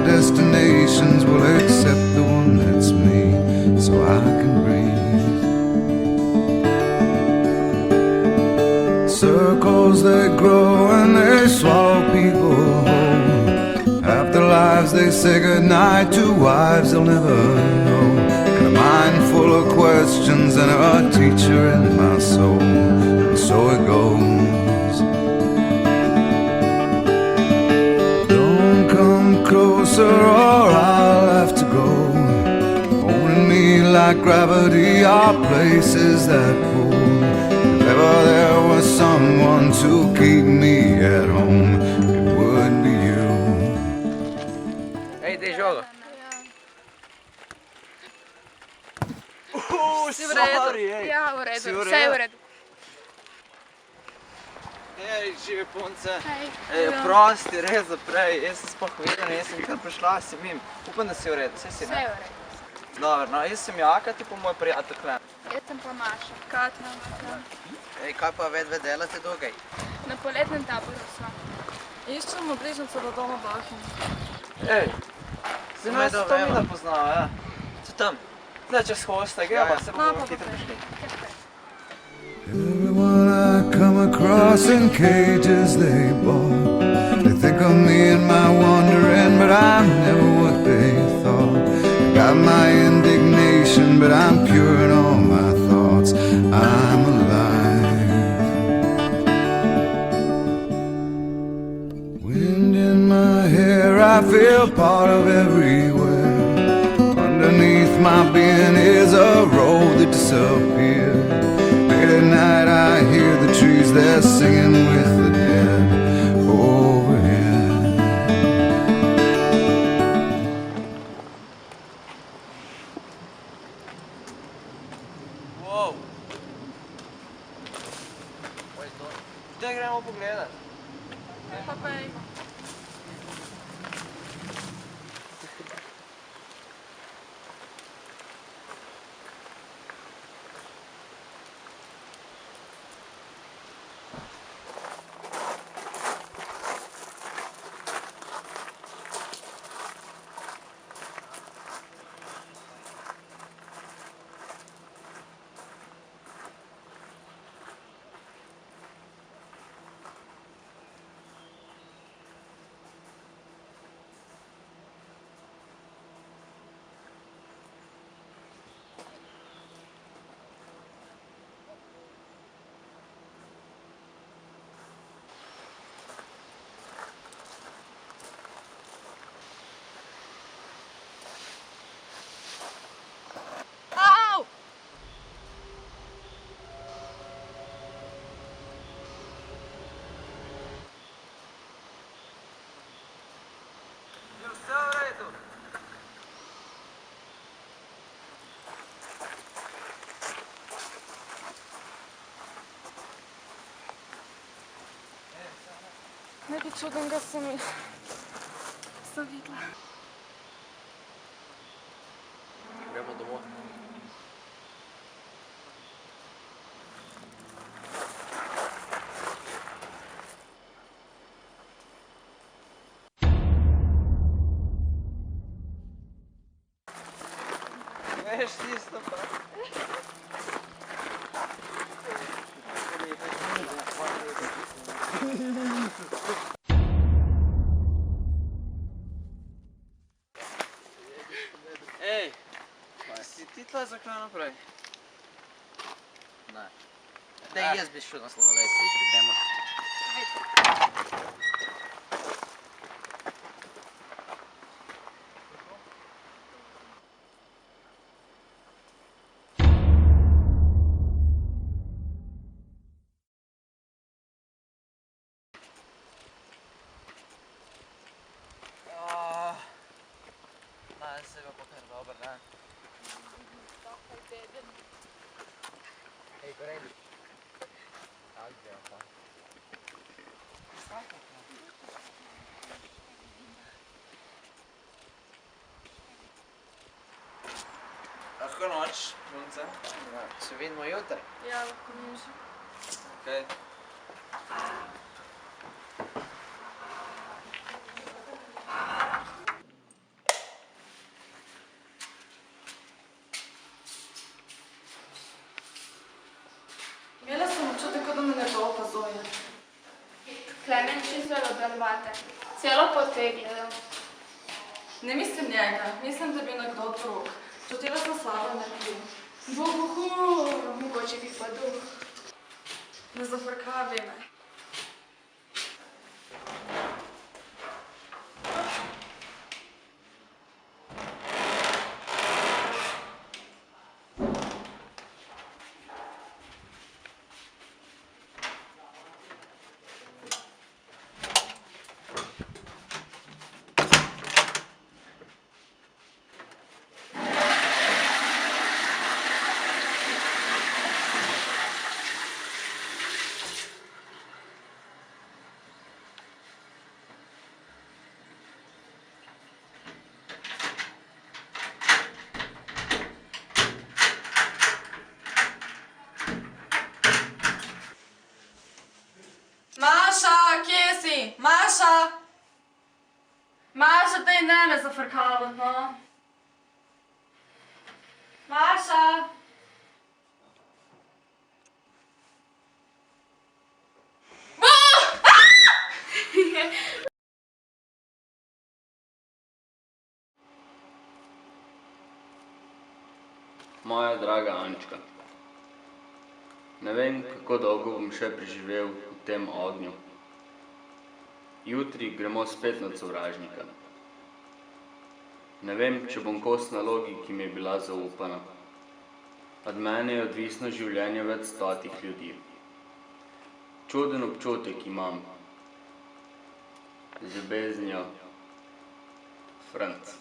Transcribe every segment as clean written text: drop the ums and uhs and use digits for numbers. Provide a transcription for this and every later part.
destinations will accept the one that's me, so I can breathe. Circles they grow and they swallow people whole. After lives they say goodnight to wives they'll never know. And a mind full of questions and a teacher in my soul. And so it goes. Don't come closer or I'll have to go. Holding me like gravity are places that pull. If ever there was someone to keep me at home, it would be you. Ej, dej žogo. Si v redu? Ja, v redu, vse je v redu. Ej, živi punce. Ej, prosti, res zaprej. Jaz sem sploh vedel, jaz sem kar prišla, si mim. Upam, da si v redu, vse si ne? Vse je v redu. Dobro, no, jaz sem Jaka, ti pa moj prijatelj Klen. Jaz sem pa Maša. Katja. Ej, kaj pa vedve delate tukaj? Na poletnem taboru smo. Iščemo bližnjico do doma Bahin. Ej, se me to mi ne poznava, ja? So tam. Zdaj, čez hosta, gremo pa se bomo hitro prišli. Everyone I come across in cages they bought. They think of me and my wandering, but I'm never what they thought. I got my indignation, but I'm pure in all my thoughts. I'm alive. Wind in my hair, I feel part of everywhere. Underneath my being is a road that disappeared. Late at night I hear the trees, they're singing with the dead overhead. Wow! Gdje gremo pogledat? Pa pej. Nekaj čudnega se mi zavidla. Gremo domov. Veš tisto pa? Ej, si ti tle zakaj naprej? Ne. Daj, jaz bi šel na sladoled, gremo. Danes se ga pa kar dober dan. Hej, Koreli. Ali gremo pa? Lahko noč, punce. Se vidimo jutri. Ja, lahko niži. Okej. zate. Celo pot te je gledal. Ne mislim njega, mislim, da bi nekdo drug. Čutila sem slabo energijo. Mogoče bi pa duh. Ne zafrkavi me. Maša, kje si? Maša! Maša, daj ne me zafrkavati, no. Maša! Moja draga Ančka, ne vem, kako dolgo bom še preživel v tem ognju. Jutri gremo spet nad sovražnika. Ne vem, če bom kos nalogi, ki mi je bila zaupana. Od mene je odvisno življenje več 100 ljudi. Čuden občutek imam. Z ljubeznijo, Franc.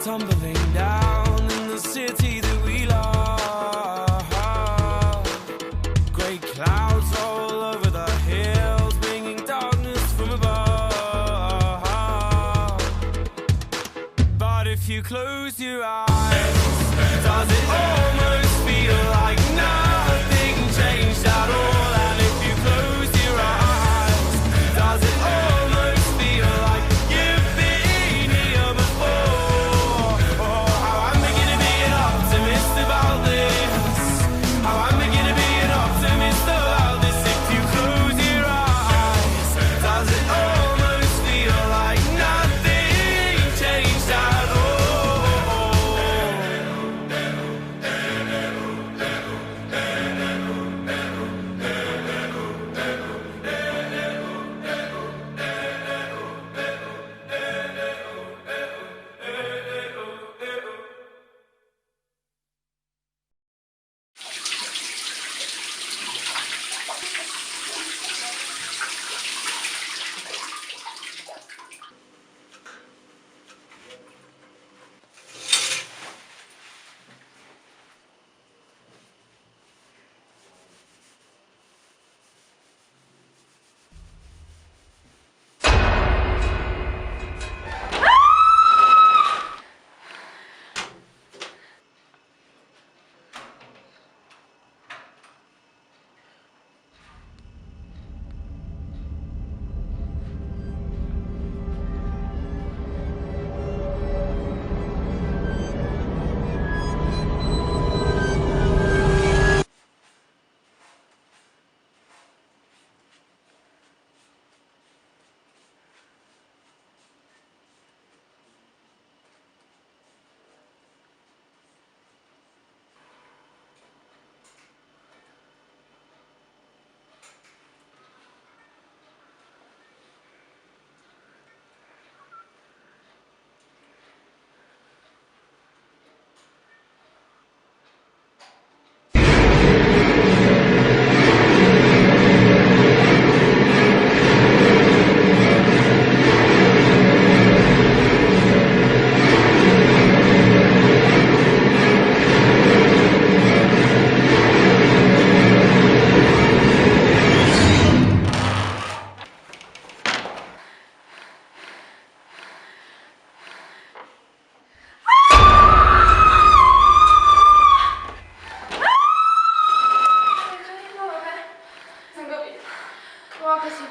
Tumbling down in the city that we love. Great clouds all over the hills, bringing darkness from above. But if you close your eyes, does it almost feel like nothing changed at all? And if you close your eyes, does it almost feel like you've been here before? How am I gonna be an optimist about this? How am I gonna be an optimist about this? If you close your eyes, does it almost feel like nothing changed at all?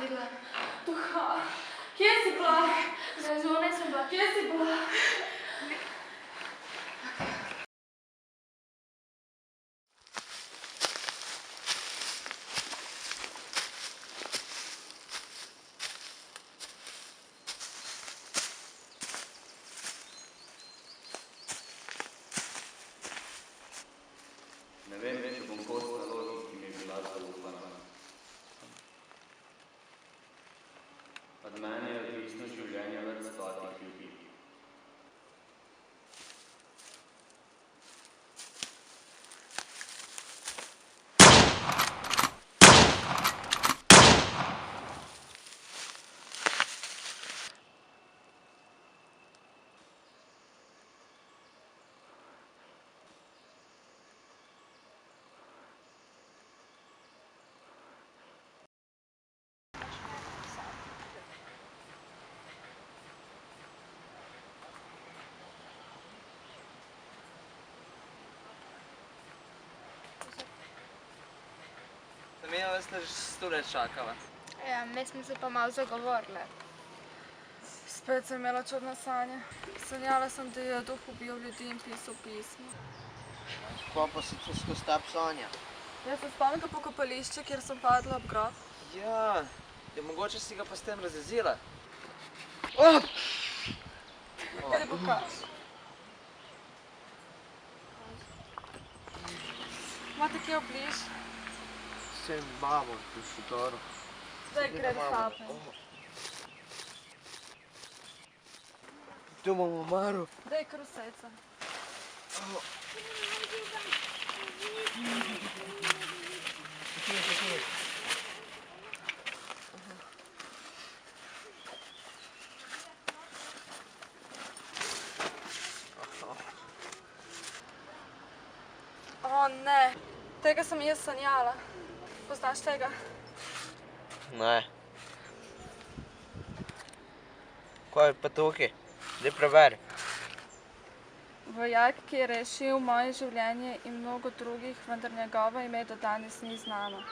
videla. Duha. Kje si bila? Zdaj zunaj sem bila. Kje si bila? Ne vem, če bom kos nalogi, ki mi je bila zaupana. Od mene je odvisno življenje več stotih ljudi. Zamenjala ste že 100 let čakala. Ja, mi smo se pa malo zagovorile. Spet sem imela čudne sanje. Sanjala sem, da je duh ubil ljudi in pisal pismo. Kako pa si to skozi ta sanja? Jaz se spomnim pokopališče, kjer sem padla ob grob. Ja, mogoče si ga pa s tem razjezila. Kaj ti pokaž? Imate kje obliž? Sem babo, tu šutoro. Zdaj gre kape. Tu bom umaril. Daj krusejca. O ne, tega sem jaz sanjala. Poznaš tega? Ne. Kaj je pa tukaj? Daj preveri. Vojak, ki je rešil moje življenje in mnogo drugih, vendar njegovo ime do danes ni znano.